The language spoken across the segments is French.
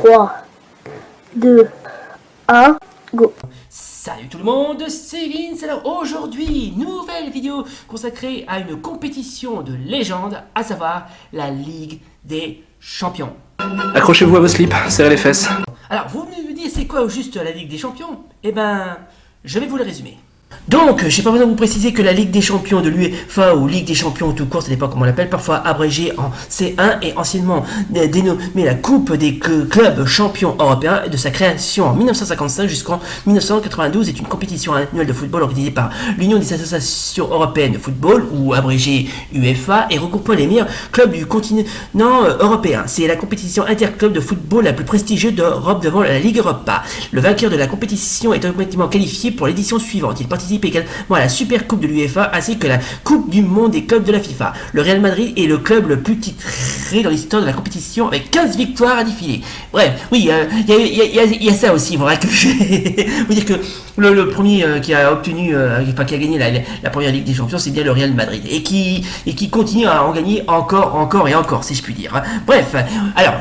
3, 2, 1, go. Salut tout le monde, c'est Vince. Alors aujourd'hui, nouvelle vidéo consacrée à une compétition de légende, à savoir la Ligue des Champions. Accrochez-vous à vos slips, serrez les fesses. Alors vous me dites c'est quoi au juste la Ligue des Champions? Eh ben, je vais vous le résumer. Donc, j'ai pas besoin de vous préciser que la Ligue des Champions de l'UEFA ou Ligue des Champions tout court, ça dépend comment on l'appelle, parfois abrégée en C1 et anciennement dénommée la Coupe des clubs champions européens de sa création en 1955 jusqu'en 1992 est une compétition annuelle de football organisée par l'Union des associations européennes de football ou abrégée UEFA et regroupant les meilleurs clubs du continent européen. C'est la compétition interclub de football la plus prestigieuse d'Europe devant la Ligue Europa. Le vainqueur de la compétition est automatiquement qualifié pour l'édition suivante. Il participe également à la Super Coupe de l'UEFA ainsi que la Coupe du Monde des clubs de la FIFA. Le Real Madrid est le club le plus titré dans l'histoire de la compétition avec 15 victoires à défiler. Bref, oui, il y a ça aussi. Il faudrait que je vous dire que le premier qui a obtenu, qui a gagné la première Ligue des Champions, c'est bien le Real Madrid et qui continue à en gagner encore et encore, si je puis dire. Bref, alors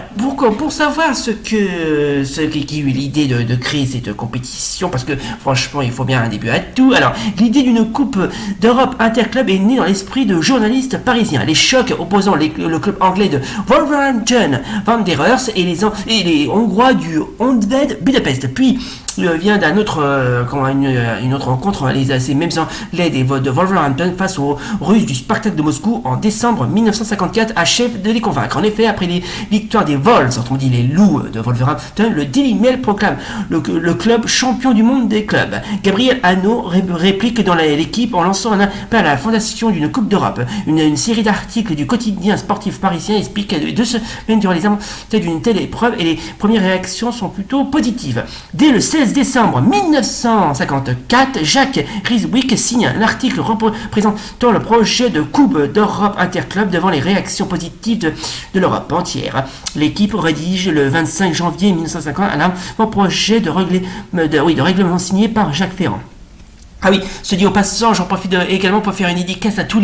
pour savoir ce qui a eu l'idée de créer cette compétition, parce que franchement, il faut bien un début à tout. Alors, l'idée d'une Coupe d'Europe interclub est née dans l'esprit de journalistes parisiens. Les chocs opposant le club anglais de Wolverhampton Wanderers et les Hongrois du Honvéd Budapest. Puis vient d'une autre rencontre, ces mêmes anglais de Wolverhampton face aux Russes du Spartak de Moscou en décembre 1954 achèvent de les convaincre. En effet, après les victoires des Vols, on dit les loups de Wolverhampton, le Daily Mail proclame le club champion du monde des clubs. Gabriel Hanot réplique dans l'équipe en lançant un appel à la fondation d'une Coupe d'Europe. Une série d'articles du quotidien sportif parisien explique que 2 semaines durant les aventures d'une telle épreuve et les premières réactions sont plutôt positives. Dès le 16 décembre 1954, Jacques Rizwick signe un article représentant le projet de Coupe d'Europe interclub devant les réactions positives de l'Europe entière. L'équipe rédige le 25 janvier 1950 un avant-projet de règlement signé par Jacques Ferrand. Ah oui, se dit au passant, j'en profite également pour faire une dédicace à tous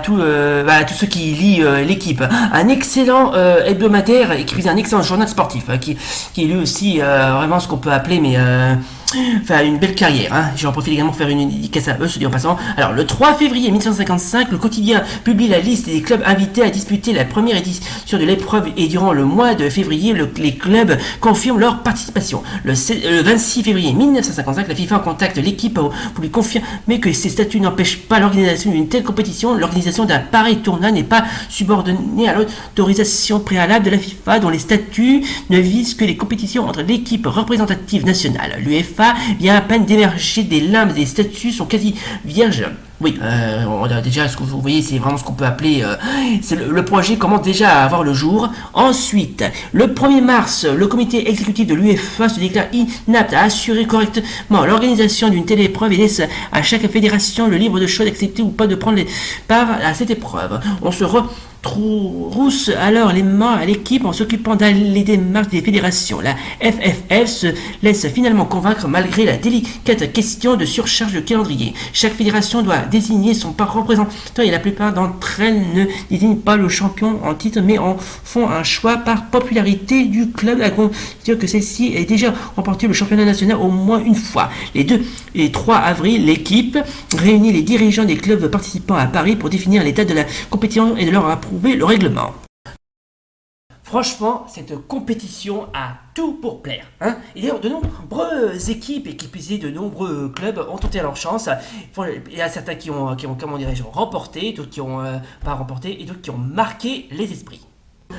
tous ceux qui lisent l'équipe. Un excellent hebdomadaire et qui faisait un excellent journal sportif, qui est lui aussi vraiment ce qu'on peut appeler une belle carrière. J'en profite également pour faire une dédicace à eux, se dit en passant. Alors, le 3 février 1955, le quotidien publie la liste des clubs invités à disputer la première édition de l'épreuve et durant le mois de février, les clubs confirment leur participation. Le 26 février 1955, la FIFA contacte l'équipe pour lui confirmer que ses statuts n'empêchent pas l'organisation d'une telle compétition. L'organisation d'un pareil tournoi n'est pas subordonnée à l'autorisation préalable de la FIFA, dont les statuts ne visent que les compétitions entre l'équipe représentative nationale. L'UEFA vient à peine d'émerger, des limbes des statuts sont quasi vierges. Oui, déjà, ce que vous voyez, c'est vraiment ce qu'on peut appeler... le projet commence déjà à avoir le jour. Ensuite, le 1er mars, le comité exécutif de l'UEFA se déclare inapte à assurer correctement l'organisation d'une telle épreuve et laisse à chaque fédération le libre de choix d'accepter ou pas de prendre part à cette épreuve. On se retrousse alors les mains à l'équipe en s'occupant des démarches des fédérations. La FFF se laisse finalement convaincre malgré la délicate question de surcharge de calendrier. Chaque fédération doit désigner son représentant et la plupart d'entre elles ne désignent pas le champion en titre mais en font un choix par popularité du club à condition que celle-ci ait déjà remporté le championnat national au moins une fois. Les 2 et 3 avril, l'équipe réunit les dirigeants des clubs participants à Paris pour définir l'état de la compétition et de leur approuver le règlement. Franchement, cette compétition a tout pour plaire. Et d'ailleurs, de nombreuses équipes et qui puisaient de nombreux clubs ont tenté leur chance. Il y a certains qui ont remporté, d'autres qui n'ont pas remporté et d'autres qui ont marqué les esprits.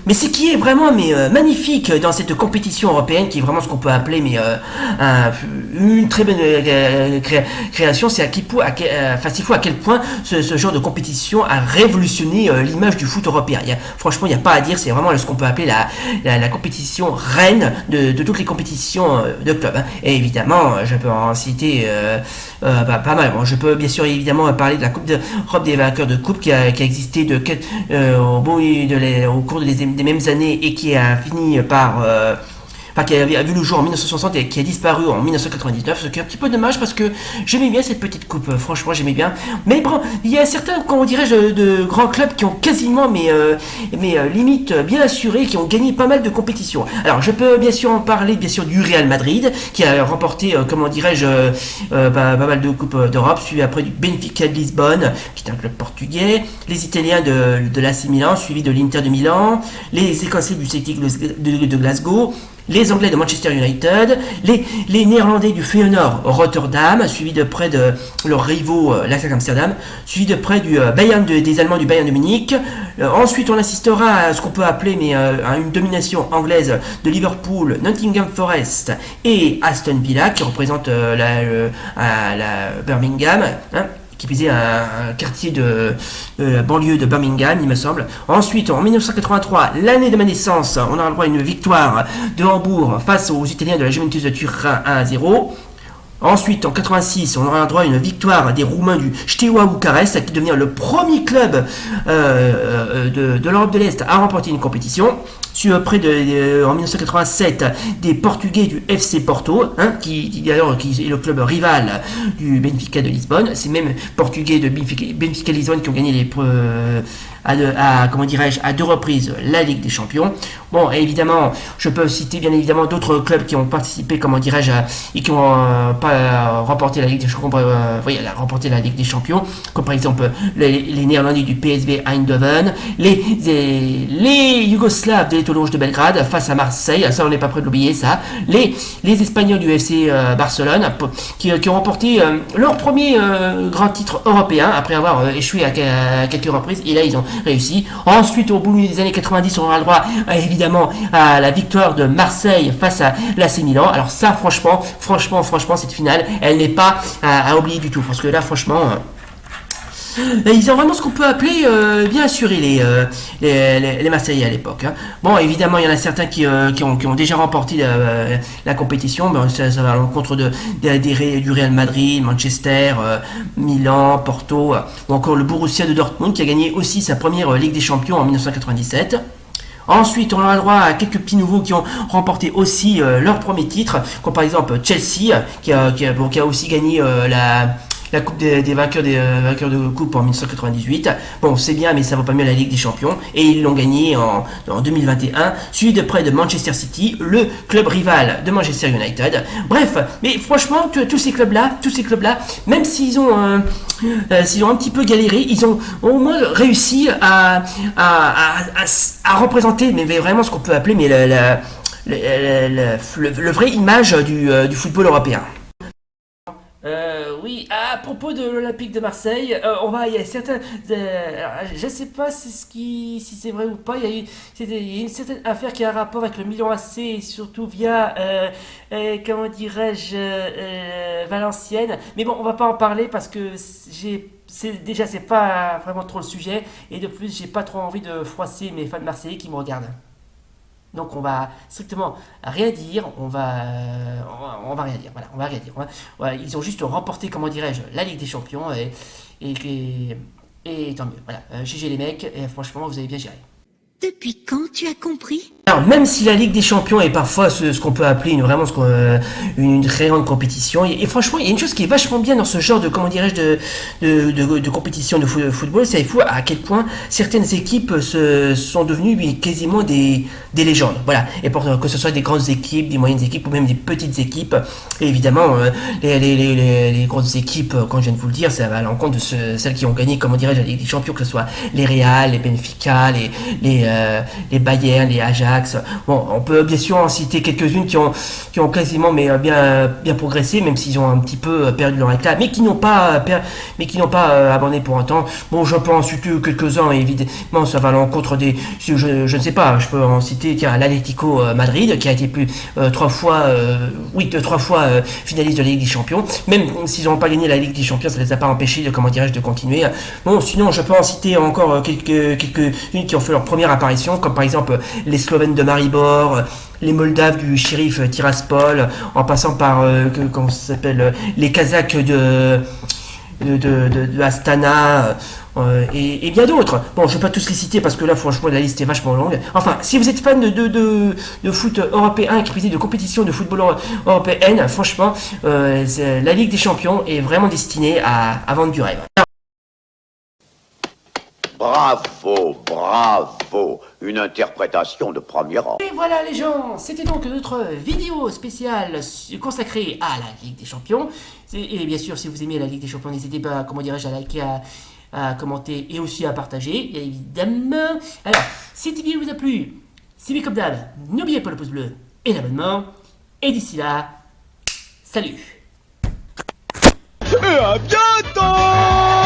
Mais ce qui est vraiment magnifique dans cette compétition européenne, qui est vraiment ce qu'on peut appeler une très bonne création, c'est c'est fou à quel point ce genre de compétition a révolutionné l'image du foot européen. Franchement, il n'y a pas à dire, c'est vraiment ce qu'on peut appeler la compétition reine de toutes les compétitions de clubs. Et évidemment, je peux en citer pas mal. Bon, je peux bien sûr évidemment parler de la Coupe d'Europe des vainqueurs de coupe qui a existé au cours des mêmes années et qui a fini par enfin qui a vu le jour en 1960 et qui a disparu en 1999, ce qui est un petit peu dommage parce que j'aimais bien cette petite coupe, franchement j'aimais bien. Mais bon, il y a certains, comment dirais-je, de grands clubs qui ont quasiment, limite bien assuré, qui ont gagné pas mal de compétitions. Alors je peux bien sûr en parler, bien sûr, du Real Madrid, qui a remporté, pas mal de coupes d'Europe, suivi après du Benfica de Lisbonne, qui est un club portugais, les Italiens de l'AC Milan, suivi de l'Inter de Milan, les Écossais du Celtic de Glasgow, les Anglais de Manchester United, les Néerlandais du Feyenoord Rotterdam, suivi de près de leurs rivaux l'Ajax Amsterdam, suivi de près du Bayern des Allemands du Bayern de Munich. Ensuite, on assistera à ce qu'on peut appeler à une domination anglaise de Liverpool, Nottingham Forest et Aston Villa, qui représente la Birmingham. Qui pisait un quartier de la banlieue de Birmingham, il me semble. Ensuite, en 1983, l'année de ma naissance, on aura le droit à une victoire de Hambourg face aux Italiens de la Juventus de Turin 1-0. Ensuite, en 86, on aura le droit à une victoire des Roumains du Steaua Bucarest, qui devient le premier club de l'Europe de l'Est à remporter une compétition. Près en 1987 des Portugais du FC Porto, qui est le club rival du Benfica de Lisbonne. C'est même Portugais de Benfica Lisbonne qui ont gagné à deux reprises la Ligue des Champions. Bon, et évidemment, je peux citer bien évidemment d'autres clubs qui ont participé, et qui ont pas remporté la Ligue des Champions, remporté la Ligue des Champions, comme par exemple les Néerlandais du PSV Eindhoven, les Yougoslaves de l'Étoile Rouge de Belgrade face à Marseille, ça on n'est pas prêt de l'oublier ça, les Espagnols du FC Barcelone, qui ont remporté leur premier grand titre européen après avoir échoué à quelques reprises, et là ils ont réussi. Ensuite, au bout des années 90, on aura le droit évidemment à la victoire de Marseille face à l'AC Milan. Alors ça, franchement, cette finale, elle n'est pas à oublier du tout, parce que là, franchement, ils ont vraiment ce qu'on peut appeler bien assuré les Marseillais à l'époque. Bon, évidemment, il y en a certains qui ont déjà remporté la compétition. Ben, ça va à l'encontre du Real Madrid, Manchester, Milan, Porto, ou encore le Borussia de Dortmund, qui a gagné aussi sa première Ligue des Champions en 1997. Ensuite, on aura le droit à quelques petits nouveaux qui ont remporté aussi leur premier titre, comme par exemple Chelsea, qui a aussi gagné la coupe des vainqueurs de coupe en 1998. Bon, c'est bien, mais ça vaut pas mieux la Ligue des Champions, et ils l'ont gagné en 2021, suivi de près de Manchester City, le club rival de Manchester United. Bref, mais franchement, tous ces clubs-là, même s'ils ont un petit peu galéré, ils ont au moins réussi à représenter, mais vraiment ce qu'on peut appeler le vrai image du football européen. Oui, à propos de l'Olympique de Marseille, il y a certains, je sais pas si c'est vrai ou pas, il y a une certaine affaire qui a un rapport avec le Milan AC, et surtout via, Valenciennes. Mais bon, on va pas en parler parce que c'est pas vraiment trop le sujet, et de plus, j'ai pas trop envie de froisser mes fans marseillais qui me regardent. Donc on va strictement rien dire, on va rien dire, voilà, on va rien dire. Voilà, ils ont juste remporté, la Ligue des Champions, et tant mieux. Voilà, GG les mecs, et franchement vous avez bien géré. Depuis quand tu as compris ? Alors, même si la Ligue des Champions est parfois ce qu'on peut appeler une très grande compétition, et franchement, il y a une chose qui est vachement bien dans ce genre de compétition de football, c'est à quel point certaines équipes sont devenues quasiment des légendes. Voilà. Et que ce soit des grandes équipes, des moyennes équipes ou même des petites équipes. Et évidemment, les grosses équipes, quand je viens de vous le dire, ça va à l'encontre de celles qui ont gagné, la Ligue des Champions, que ce soit les Real, les Benfica, les Bayern, les Ajax. Bon, on peut bien sûr en citer quelques-unes qui ont quasiment bien progressé, même s'ils ont un petit peu perdu leur éclat, mais qui n'ont pas abandonné pour un temps. Bon, je peux en citer quelques-uns, évidemment, ça va à l'encontre je ne sais pas, je peux en citer, l'Atlético Madrid, qui a été trois fois finaliste de la Ligue des Champions. Même s'ils n'ont pas gagné la Ligue des Champions, ça ne les a pas empêchés de continuer. Bon, sinon, je peux en citer encore quelques-unes qui ont fait leur première apparition, comme par exemple les Slovènes de Maribor, les Moldaves du Sheriff Tiraspol, en passant par les Kazakhs de Astana et bien d'autres. Bon, je vais pas tous les citer parce que là, franchement, la liste est vachement longue. Enfin, si vous êtes fan de foot européen et de compétition de football européenne, franchement, la Ligue des Champions est vraiment destinée à vendre du rêve. Bravo, bravo, une interprétation de premier rang. Et voilà les gens, c'était donc notre vidéo spéciale consacrée à la Ligue des Champions. Et bien sûr, si vous aimez la Ligue des Champions, n'hésitez pas, comment dirais-je, à liker, à commenter et aussi à partager, bien évidemment. Alors, si cette vidéo vous a plu, si bien comme d'hab, n'oubliez pas le pouce bleu et l'abonnement. Et d'ici là, salut. Et à bientôt.